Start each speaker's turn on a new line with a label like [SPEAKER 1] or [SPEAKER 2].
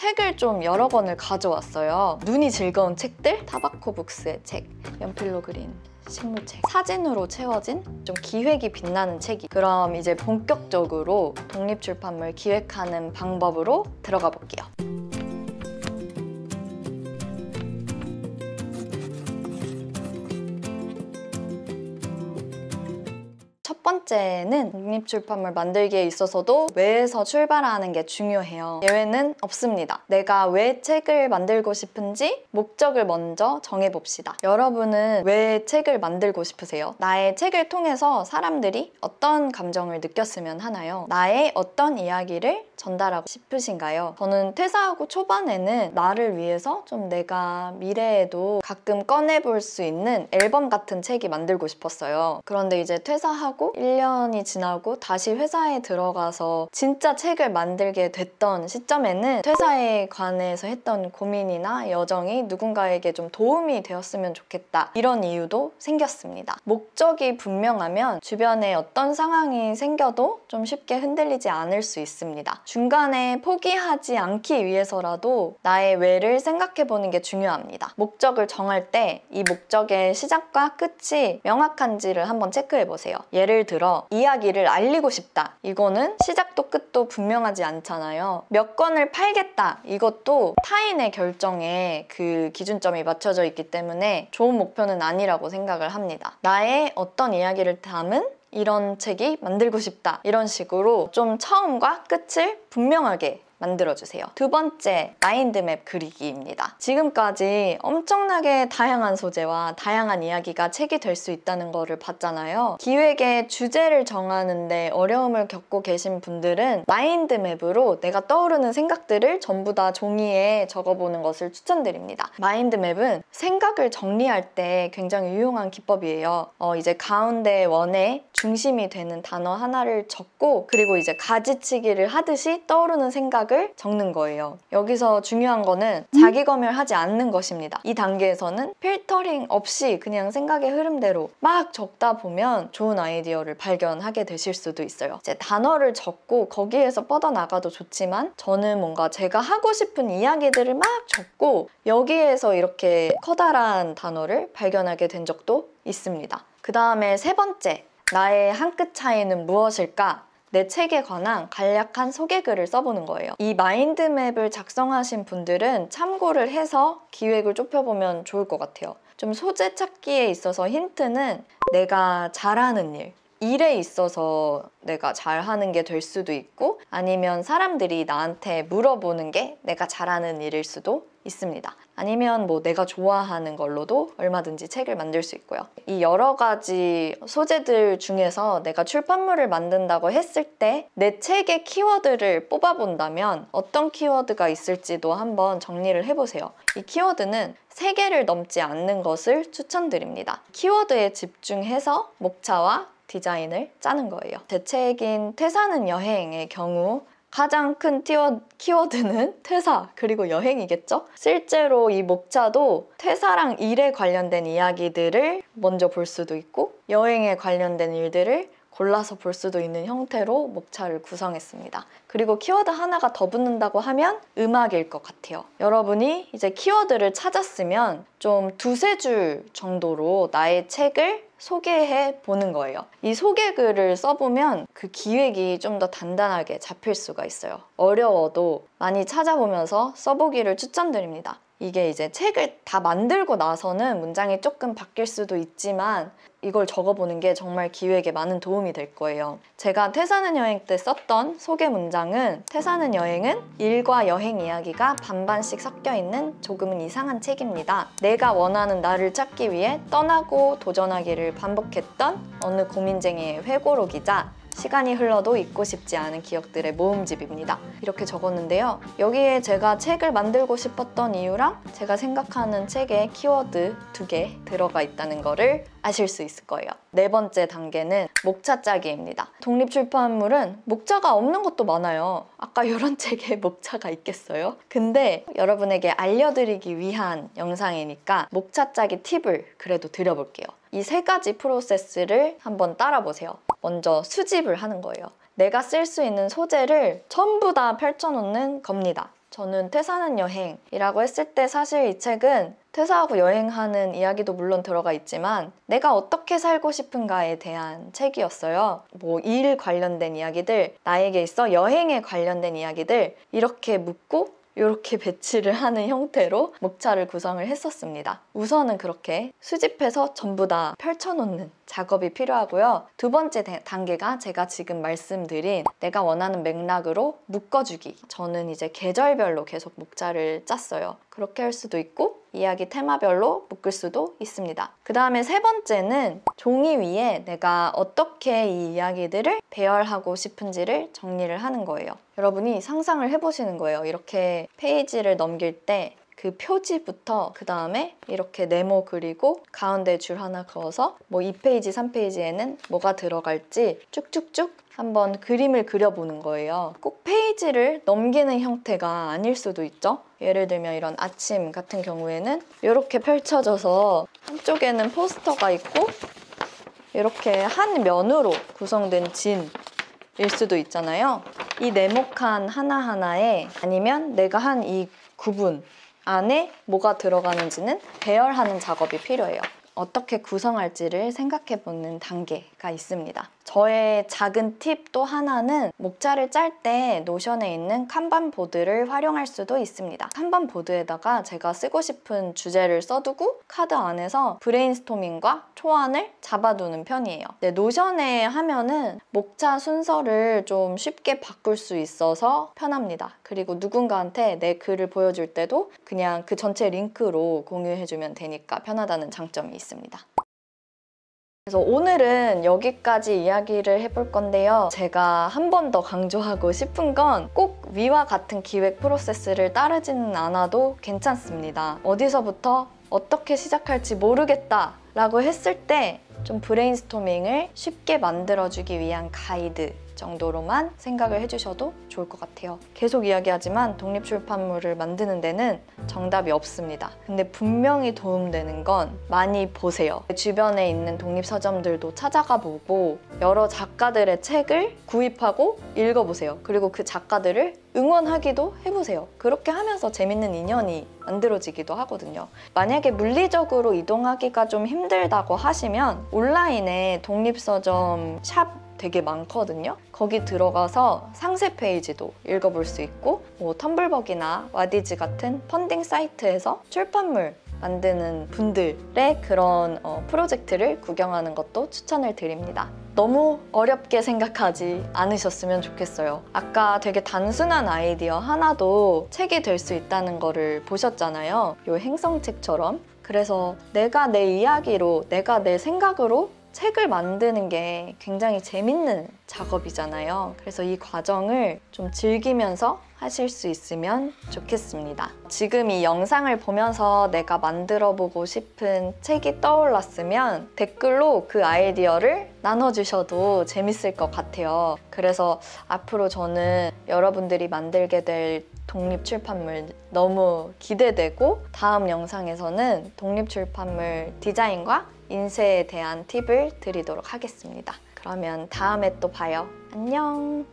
[SPEAKER 1] 책을 좀 여러 권을 가져왔어요. 눈이 즐거운 책들, 타바코 북스의 책, 연필로 그린 식물책, 사진으로 채워진 좀 기획이 빛나는 책이. 그럼 이제 본격적으로 독립출판물 기획하는 방법으로 들어가 볼게요. 첫 번째는 독립출판물 만들기에 있어서도 왜에서 출발하는 게 중요해요. 예외는 없습니다. 내가 왜 책을 만들고 싶은지 목적을 먼저 정해봅시다. 여러분은 왜 책을 만들고 싶으세요? 나의 책을 통해서 사람들이 어떤 감정을 느꼈으면 하나요? 나의 어떤 이야기를 전달하고 싶으신가요? 저는 퇴사하고 초반에는 나를 위해서 좀 내가 미래에도 가끔 꺼내볼 수 있는 앨범 같은 책이 만들고 싶었어요. 그런데 이제 퇴사하고 1년이 지나고 다시 회사에 들어가서 진짜 책을 만들게 됐던 시점에는 퇴사에 관해서 했던 고민이나 여정이 누군가에게 좀 도움이 되었으면 좋겠다, 이런 이유도 생겼습니다. 목적이 분명하면 주변에 어떤 상황이 생겨도 좀 쉽게 흔들리지 않을 수 있습니다. 중간에 포기하지 않기 위해서라도 나의 왜를 생각해보는 게 중요합니다. 목적을 정할 때 이 목적의 시작과 끝이 명확한지를 한번 체크해보세요. 예를 들어 이야기를 알리고 싶다. 이거는 시작도 끝도 분명하지 않잖아요. 몇 권을 팔겠다. 이것도 타인의 결정에 그 기준점이 맞춰져 있기 때문에 좋은 목표는 아니라고 생각을 합니다. 나의 어떤 이야기를 담은 이런 책이 만들고 싶다. 이런 식으로 좀 처음과 끝을 분명하게 만들어주세요. 두 번째, 마인드맵 그리기입니다. 지금까지 엄청나게 다양한 소재와 다양한 이야기가 책이 될 수 있다는 거를 봤잖아요. 기획의 주제를 정하는데 어려움을 겪고 계신 분들은 마인드맵으로 내가 떠오르는 생각들을 전부 다 종이에 적어보는 것을 추천드립니다. 마인드맵은 생각을 정리할 때 굉장히 유용한 기법이에요. 이제 가운데 원에 중심이 되는 단어 하나를 적고, 그리고 이제 가지치기를 하듯이 떠오르는 생각을 적는 거예요. 여기서 중요한 거는 자기 검열하지 않는 것입니다. 이 단계에서는 필터링 없이 그냥 생각의 흐름대로 막 적다 보면 좋은 아이디어를 발견하게 되실 수도 있어요. 이제 단어를 적고 거기에서 뻗어나가도 좋지만, 저는 뭔가 제가 하고 싶은 이야기들을 막 적고 여기에서 이렇게 커다란 단어를 발견하게 된 적도 있습니다. 그 다음에 세 번째, 나의 한 끗 차이는 무엇일까? 내 책에 관한 간략한 소개글을 써보는 거예요. 이 마인드맵을 작성하신 분들은 참고를 해서 기획을 좁혀보면 좋을 것 같아요. 좀 소재 찾기에 있어서 힌트는 내가 잘하는 일에 있어서 내가 잘하는 게 될 수도 있고, 아니면 사람들이 나한테 물어보는 게 내가 잘하는 일일 수도 있습니다. 아니면 뭐 내가 좋아하는 걸로도 얼마든지 책을 만들 수 있고요. 이 여러 가지 소재들 중에서 내가 출판물을 만든다고 했을 때 내 책의 키워드를 뽑아본다면 어떤 키워드가 있을지도 한번 정리를 해보세요. 이 키워드는 3개를 넘지 않는 것을 추천드립니다. 키워드에 집중해서 목차와 디자인을 짜는 거예요. 제 책인 퇴사는 여행의 경우 가장 큰 키워드는 퇴사 그리고 여행이겠죠? 실제로 이 목차도 퇴사랑 일에 관련된 이야기들을 먼저 볼 수도 있고 여행에 관련된 일들을 골라서 볼 수도 있는 형태로 목차를 구성했습니다. 그리고 키워드 하나가 더 붙는다고 하면 음악일 것 같아요. 여러분이 이제 키워드를 찾았으면 좀 2-3줄 정도로 나의 책을 소개해 보는 거예요. 이 소개글을 써보면 그 기획이 좀 더 단단하게 잡힐 수가 있어요. 어려워도 많이 찾아보면서 써보기를 추천드립니다. 이게 이제 책을 다 만들고 나서는 문장이 조금 바뀔 수도 있지만 이걸 적어보는 게 정말 기획에 많은 도움이 될 거예요. 제가 퇴사는 여행 때 썼던 소개 문장은, 퇴사는 여행은 일과 여행 이야기가 반반씩 섞여 있는 조금은 이상한 책입니다. 내가 원하는 나를 찾기 위해 떠나고 도전하기를 반복했던 어느 고민쟁이의 회고록이자 시간이 흘러도 잊고 싶지 않은 기억들의 모음집입니다. 이렇게 적었는데요. 여기에 제가 책을 만들고 싶었던 이유랑 제가 생각하는 책의 키워드 2개 들어가 있다는 거를 아실 수 있을 거예요. 4번째 단계는 목차 짜기입니다. 독립출판물은 목차가 없는 것도 많아요. 아까 이런 책에 목차가 있겠어요? 근데 여러분에게 알려드리기 위한 영상이니까 목차 짜기 팁을 그래도 드려볼게요. 이 3가지 프로세스를 한번 따라보세요. 먼저 수집을 하는 거예요. 내가 쓸 수 있는 소재를 전부 다 펼쳐놓는 겁니다. 저는 퇴사하는 여행이라고 했을 때 사실 이 책은 퇴사하고 여행하는 이야기도 물론 들어가 있지만 내가 어떻게 살고 싶은가에 대한 책이었어요. 뭐 일 관련된 이야기들, 나에게 있어 여행에 관련된 이야기들 이렇게 묻고 이렇게 배치를 하는 형태로 목차를 구성을 했었습니다. 우선은 그렇게 수집해서 전부 다 펼쳐놓는 작업이 필요하고요. 두 번째 단계가 제가 지금 말씀드린 내가 원하는 맥락으로 묶어주기. 저는 이제 계절별로 계속 목차를 짰어요. 그렇게 할 수도 있고 이야기 테마별로 묶을 수도 있습니다. 그 다음에 세 번째는 종이 위에 내가 어떻게 이 이야기들을 배열하고 싶은지를 정리를 하는 거예요. 여러분이 상상을 해보시는 거예요. 이렇게 페이지를 넘길 때 그 표지부터 그 다음에 이렇게 네모 그리고 가운데 줄 하나 그어서 뭐 2페이지, 3페이지에는 뭐가 들어갈지 쭉쭉쭉 한번 그림을 그려보는 거예요. 꼭 페이지를 넘기는 형태가 아닐 수도 있죠. 예를 들면 이런 아침 같은 경우에는 이렇게 펼쳐져서 한쪽에는 포스터가 있고 이렇게 한 면으로 구성된 진일 수도 있잖아요. 이 네모칸 하나하나에 아니면 내가 한 이 구분 안에 뭐가 들어가는지는 배열하는 작업이 필요해요. 어떻게 구성할지를 생각해보는 단계가 있습니다. 저의 작은 팁 또 하나는 목차를 짤 때 노션에 있는 칸반 보드를 활용할 수도 있습니다. 칸반 보드에다가 제가 쓰고 싶은 주제를 써두고 카드 안에서 브레인스토밍과 초안을 잡아두는 편이에요. 근데 노션에 하면은 목차 순서를 좀 쉽게 바꿀 수 있어서 편합니다. 그리고 누군가한테 내 글을 보여줄 때도 그냥 그 전체 링크로 공유해주면 되니까 편하다는 장점이 있습니다. 그래서 오늘은 여기까지 이야기를 해볼 건데요. 제가 한 번 더 강조하고 싶은 건 꼭 위와 같은 기획 프로세스를 따르지는 않아도 괜찮습니다. 어디서부터 어떻게 시작할지 모르겠다 라고 했을 때 좀 브레인스토밍을 쉽게 만들어주기 위한 가이드 정도로만 생각을 해주셔도 좋을 것 같아요. 계속 이야기하지만 독립출판물을 만드는 데는 정답이 없습니다. 근데 분명히 도움되는 건 많이 보세요. 주변에 있는 독립서점들도 찾아가 보고 여러 작가들의 책을 구입하고 읽어보세요. 그리고 그 작가들을 응원하기도 해보세요. 그렇게 하면서 재밌는 인연이 만들어지기도 하거든요. 만약에 물리적으로 이동하기가 좀 힘들다고 하시면 온라인에 독립서점 샵 되게 많거든요. 거기 들어가서 상세 페이지도 읽어볼 수 있고 뭐 텀블벅이나 와디즈 같은 펀딩 사이트에서 출판물 만드는 분들의 그런 프로젝트를 구경하는 것도 추천을 드립니다. 너무 어렵게 생각하지 않으셨으면 좋겠어요. 아까 되게 단순한 아이디어 하나도 책이 될 수 있다는 거를 보셨잖아요. 이 행성책처럼. 그래서 내가 내 이야기로, 내가 내 생각으로 책을 만드는 게 굉장히 재밌는 작업이잖아요. 그래서 이 과정을 좀 즐기면서 하실 수 있으면 좋겠습니다. 지금 이 영상을 보면서 내가 만들어보고 싶은 책이 떠올랐으면 댓글로 그 아이디어를 나눠주셔도 재밌을 것 같아요. 그래서 앞으로 저는 여러분들이 만들게 될 독립출판물 너무 기대되고 다음 영상에서는 독립출판물 디자인과 인쇄에 대한 팁을 드리도록 하겠습니다. 그러면 다음에 또 봐요. 안녕!